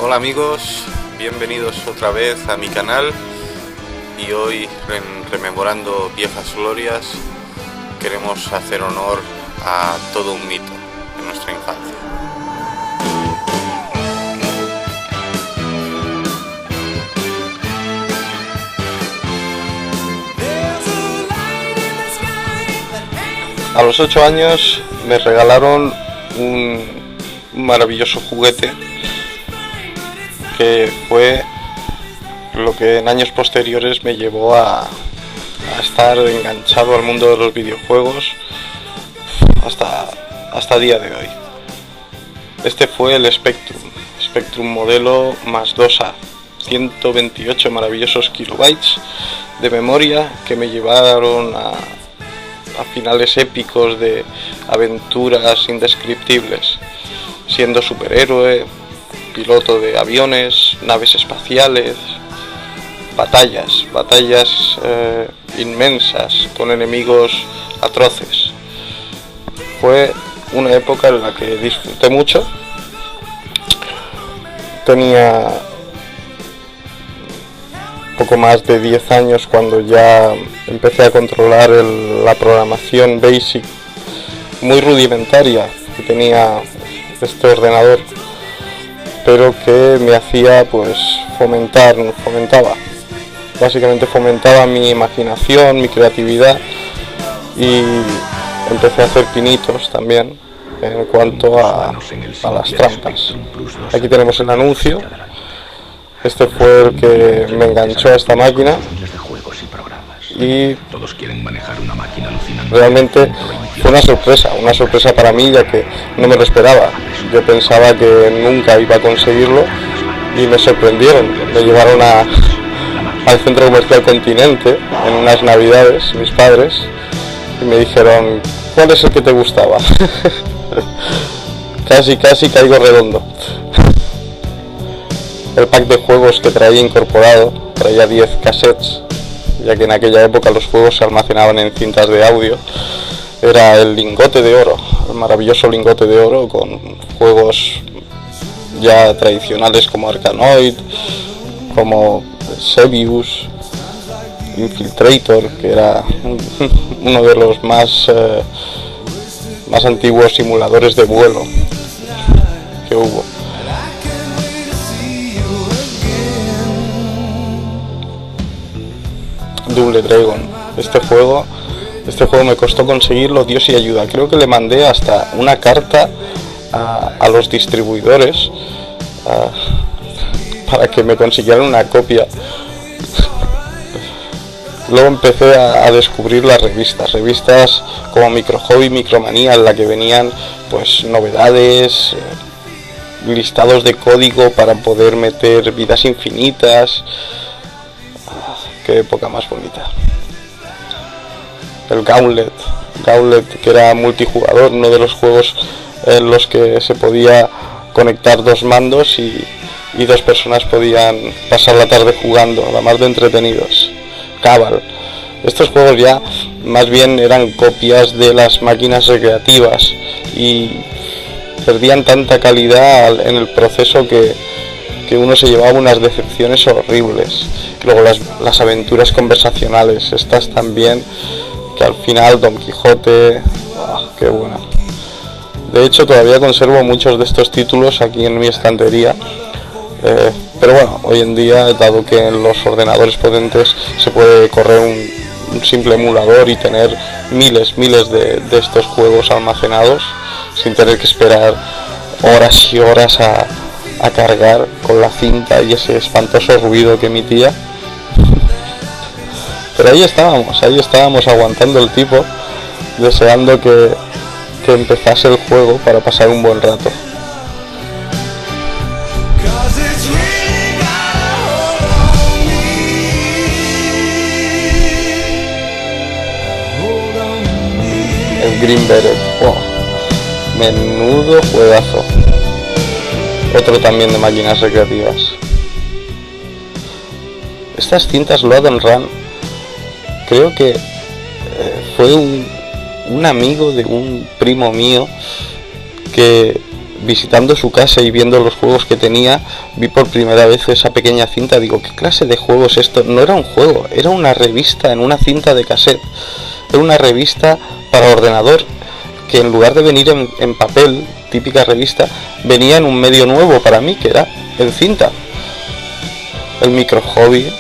Hola amigos, bienvenidos otra vez a mi canal y hoy rememorando viejas glorias queremos hacer honor a todo un mito de nuestra infancia. A los 8 años me regalaron un maravilloso juguete que fue lo que en años posteriores me llevó a estar enganchado al mundo de los videojuegos hasta el día de hoy. Este fue el Spectrum modelo más 2A, 128 maravillosos kilobytes de memoria que me llevaron a finales épicos de aventuras indescriptibles, siendo superhéroe, piloto de aviones, naves espaciales, batallas inmensas con enemigos atroces. Fue una época en la que disfruté mucho. Tenía poco más de 10 años cuando ya empecé a controlar la programación BASIC muy rudimentaria que tenía este ordenador, pero que me hacía fomentaba mi imaginación, mi creatividad, y empecé a hacer pinitos también en cuanto a las trampas. Aquí tenemos el anuncio. Este fue el que me enganchó a esta máquina y realmente fue una sorpresa para mí, ya que no me lo esperaba. Yo pensaba que nunca iba a conseguirlo y me sorprendieron. Me llevaron al centro comercial Continente en unas navidades, mis padres, y me dijeron: ¿cuál es el que te gustaba? casi caigo redondo. El pack de juegos que traía incorporado traía 10 cassettes, ya que en aquella época los juegos se almacenaban en cintas de audio. Era el lingote de oro, el maravilloso lingote de oro, con juegos ya tradicionales como Arkanoid, como Sebius, Infiltrator, que era uno de los más antiguos simuladores de vuelo que hubo. Double Dragon. Este juego me costó conseguirlo, Dios y ayuda. Creo que le mandé hasta una carta a los distribuidores para que me consiguieran una copia. Luego empecé a descubrir las revistas como Micro Hobby, Micromanía, en la que venían novedades, listados de código para poder meter vidas infinitas. Qué época más bonita. El Gauntlet, que era multijugador, uno de los juegos en los que se podía conectar dos mandos y dos personas podían pasar la tarde jugando, la más de entretenidos. Cabal. Estos juegos ya más bien eran copias de las máquinas recreativas y perdían tanta calidad en el proceso que uno se llevaba unas decepciones horribles. Luego las aventuras conversacionales, estas también, que al final Don Quijote, qué buena. De hecho todavía conservo muchos de estos títulos aquí en mi estantería, pero bueno, hoy en día, dado que en los ordenadores potentes se puede correr un simple emulador y tener miles de estos juegos almacenados sin tener que esperar horas y horas a cargar con la cinta y ese espantoso ruido que emitía. Pero ahí estábamos aguantando el tipo, deseando que empezase el juego para pasar un buen rato. El Green Beret, menudo juegazo. Otro también de máquinas recreativas. Estas cintas Load and Run, creo que fue un amigo de un primo mío que visitando su casa y viendo los juegos que tenía, vi por primera vez esa pequeña cinta. Digo, ¿qué clase de juego es esto? No era un juego, era una revista en una cinta de cassette. Era una revista para ordenador que en lugar de venir en papel, típica revista, venía en un medio nuevo para mí, que era en cinta. El Micro Hobby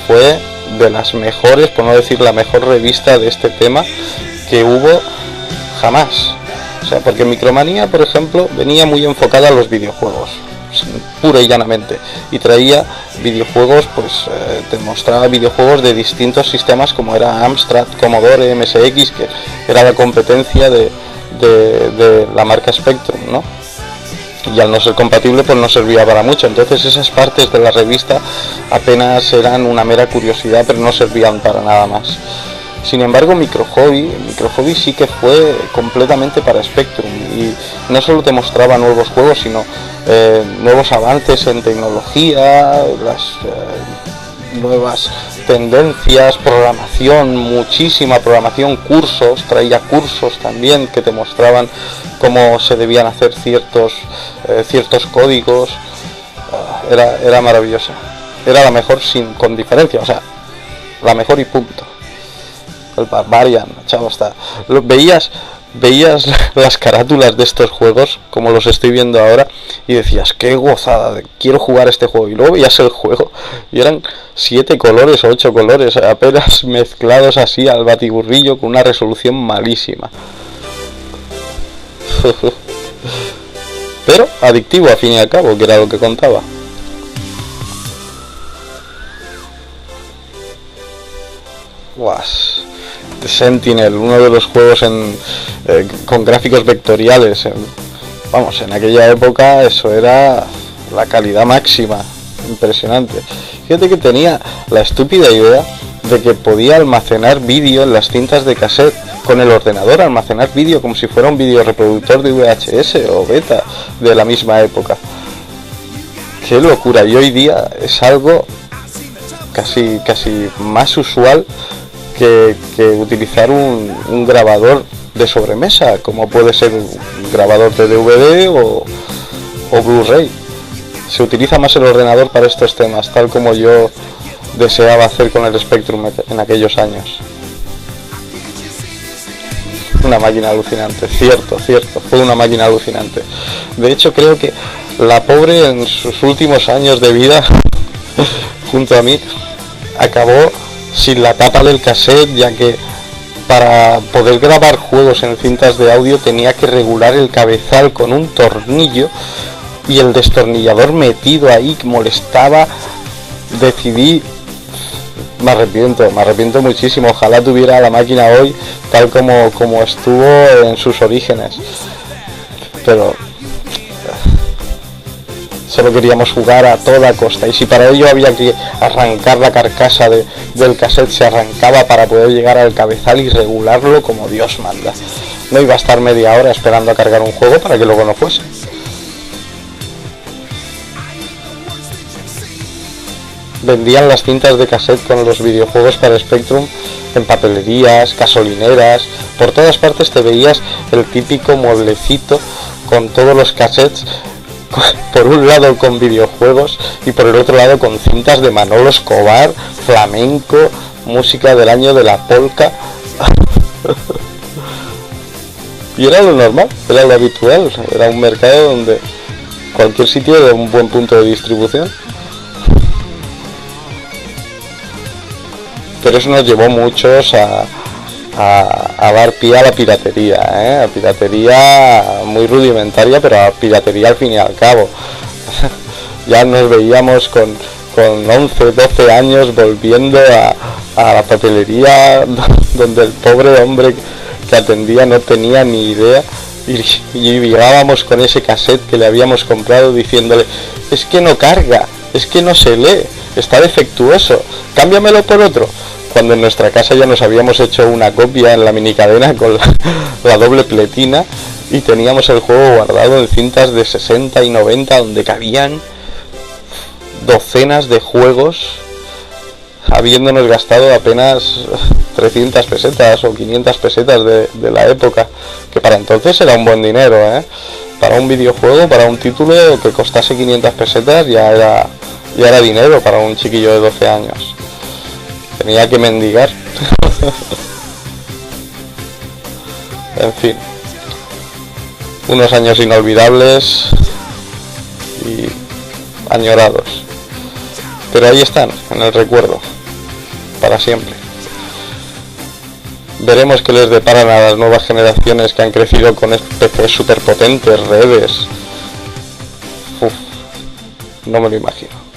fue de las mejores, por no decir la mejor revista de este tema que hubo jamás. O sea, porque Micromanía, por ejemplo, venía muy enfocada a los videojuegos, pura y llanamente, y traía videojuegos, pues te mostraba videojuegos de distintos sistemas, como era Amstrad, Commodore, MSX, que era la competencia de la marca Spectrum, ¿no? Y al no ser compatible, pues no servía para mucho. Entonces esas partes de la revista apenas eran una mera curiosidad, pero no servían para nada más. Sin embargo, Micro Hobby sí que fue completamente para Spectrum, y no solo te mostraba nuevos juegos, sino nuevos avances en tecnología, las nuevas tendencias, programación, muchísima programación, cursos, traía cursos también que te mostraban cómo se debían hacer ciertos códigos. Era maravillosa, era la mejor con diferencia, o sea, la mejor y punto. El Barbarian, chavo, veías las carátulas de estos juegos como los estoy viendo ahora y decías, qué gozada, quiero jugar este juego, y luego veías el juego y eran 7 colores o 8 colores apenas mezclados así al batiburrillo con una resolución malísima. Pero adictivo al fin y al cabo, que era lo que contaba. Guas. Sentinel, uno de los juegos con gráficos vectoriales. En aquella época eso era la calidad máxima, impresionante. Fíjate que tenía la estúpida idea de que podía almacenar vídeo en las cintas de cassette con el ordenador, almacenar vídeo como si fuera un vídeo reproductor de VHS o beta de la misma época. Qué locura, y hoy día es algo casi más usual que utilizar un grabador de sobremesa, como puede ser un grabador de DVD o Blu-ray. Se utiliza más el ordenador para estos temas, tal como yo deseaba hacer con el Spectrum en aquellos años. Una máquina alucinante, cierto, fue una máquina alucinante. De hecho, creo que la pobre en sus últimos años de vida junto a mí acabó sin la tapa del cassette, ya que para poder grabar juegos en cintas de audio tenía que regular el cabezal con un tornillo, y el destornillador metido ahí molestaba. Decidí, me arrepiento muchísimo. Ojalá tuviera la máquina hoy tal como estuvo en sus orígenes, pero solo queríamos jugar a toda costa, y si para ello había que arrancar la carcasa del cassette, se arrancaba para poder llegar al cabezal y regularlo como Dios manda. No iba a estar media hora esperando a cargar un juego para que luego no fuese. Vendían las cintas de cassette con los videojuegos para Spectrum en papelerías, gasolineras, por todas partes te veías el típico mueblecito con todos los cassettes, por un lado con videojuegos y por el otro lado con cintas de Manolo Escobar, flamenco, música del año de la polka. Y era lo normal, era lo habitual, era un mercado donde cualquier sitio era un buen punto de distribución. Pero eso nos llevó muchos a dar pie a la piratería, a piratería muy rudimentaria, pero a piratería al fin y al cabo. Ya nos veíamos con 11, 12 años volviendo a la papelería donde el pobre hombre que atendía no tenía ni idea, y llegábamos con ese cassette que le habíamos comprado diciéndole, es que no carga, es que no se lee, está defectuoso, cámbiamelo por otro. Cuando en nuestra casa ya nos habíamos hecho una copia en la minicadena con la doble pletina, y teníamos el juego guardado en cintas de 60 y 90 donde cabían docenas de juegos, habiéndonos gastado apenas 300 pesetas o 500 pesetas de la época, que para entonces era un buen dinero, para un videojuego, para un título que costase 500 pesetas, ya era dinero para un chiquillo de 12 años. Tenía que mendigar. En fin, unos años inolvidables y añorados, pero ahí están, en el recuerdo, para siempre. Veremos qué les deparan a las nuevas generaciones que han crecido con PCs superpotentes, redes. No me lo imagino.